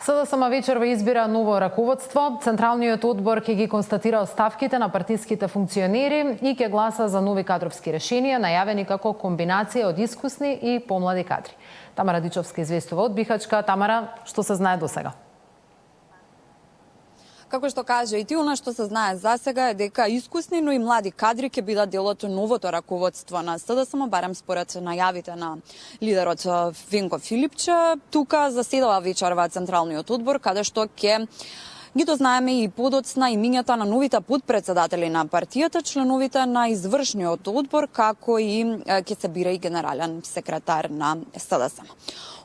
СДСМ вечерва избира ново раководство. Централниот одбор ќе ги констатира оставките на партиските функционери и ќе гласа за нови кадровски решенија, најавени како комбинација од искусни и помлади кадри. Тамара Дичовска известува од Бихачка. Тамара, што се знае досега? Како што кажа и ти, она што се знае за сега е дека искусни, но и млади кадри ќе бидат дел од новото раководство на СДСМ, барем според најавите на лидерот Венко Филипче. Тука заседава вечерва Централниот одбор, каде што ќе ги дознаеме и подоцна имињата на новите подпредседатели на партијата, членовите на извршниот одбор, како и ќе се бира и генерален секретар на СДСМ.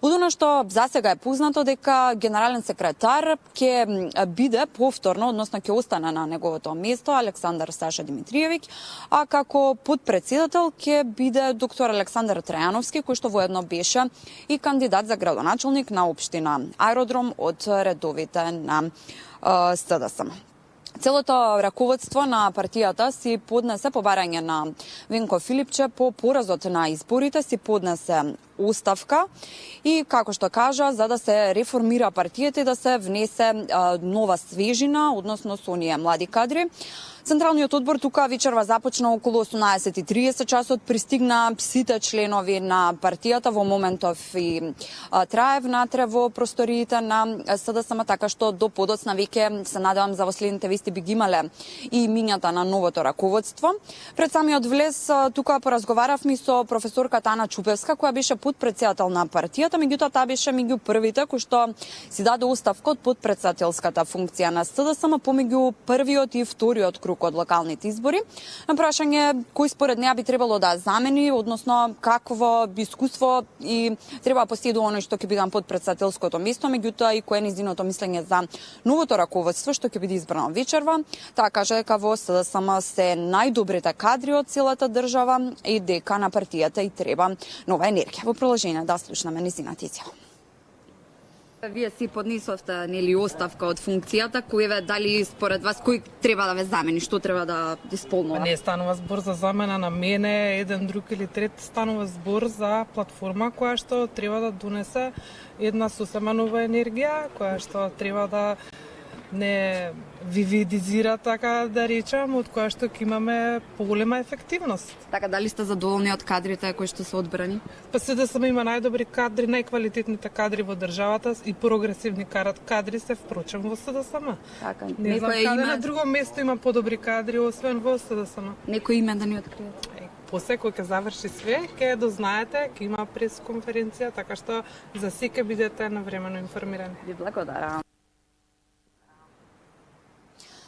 Од она што засега е познато дека генерален секретар ќе биде повторно, односно ќе остане на неговото место Александар Саша Димитриевиќ, а како подпредседател ќе биде доктор Александар Трајановски, кој што воедно беше и кандидат за градоначелник на општина Аеродром од редовите на СДСМ. Целото раководство на партијата си поднесе по барање на Венко Филипче по поразот на изборите, си поднесе оставка и, како што кажа, за да се реформира партијата и да се внесе нова свежина, односно со оние млади кадри. Централниот одбор тука вечерва започна околу 18:30 часот, пристигна сите членови на партијата, во моментов и трае внатре во просториите на СДСМ, така што до подоцна веќе се надевам за во следните вести би ги имале и имињата на новото раководство. Пред самиот влез тука поразговаравме со професорката Ана Чупевска, која беше подпредседател на партијата, меѓутоа таа беше меѓу првите кои што си даде оставка од подпредседателската функција на СДСМ помеѓу првиот и вториот круг од локалните избори. На прашање кој според неа би требало да замени, односно какво искуство и треба поседува оној што ќе биде на подпредседателското место, меѓутоа и кое е нејзиното мислење за новото раководство што ќе биде избрано вечерва. Таа кажа дека во СДСМ се најдобрите кадри од целата држава и дека на партијата и треба нова енергија. Во продолжение да слушнеме нејзината изјава. Вие си поднесовте нели оставка од функцијата, кој дали според вас кој треба да ве замени, што треба да исполнува? Не станува збор за замена на мене, еден друг или трет, станува збор за платформа која што треба да донесе една сосема нова енергија, која што треба да не вивидизира, така да речам, од која што ќе имаме поголема ефективност. Така, дали сте задоволни од кадрите кои што се одбрани? Па СДСМ има најдобри кадри, најквалитетните кадри во државата и прогресивни кадри се впрочем во СДСМ. Така, не знам каде на друго место има подобри кадри освен во СДСМ. Некој име да ни откриете? После кој ќе заврши све, ќе дознаете, ќе има пресконференција, така што за секој бидете навремено информирани. Ви благодарам.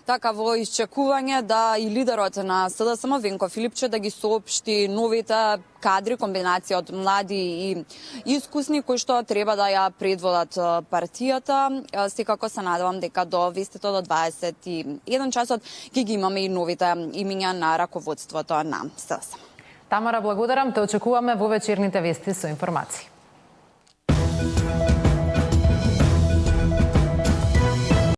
Така, во исчекување да и лидерот на СДСМ Венко Филипче да ги соопшти новите кадри, комбинација од млади и искусни кои што треба да ја предводат партијата. Секако се надевам дека до вестито до 21 часот ќе ги имаме и новите имиња на раководството на СДСМ. Тамара, благодарам, те очекуваме во вечерните вести со информации.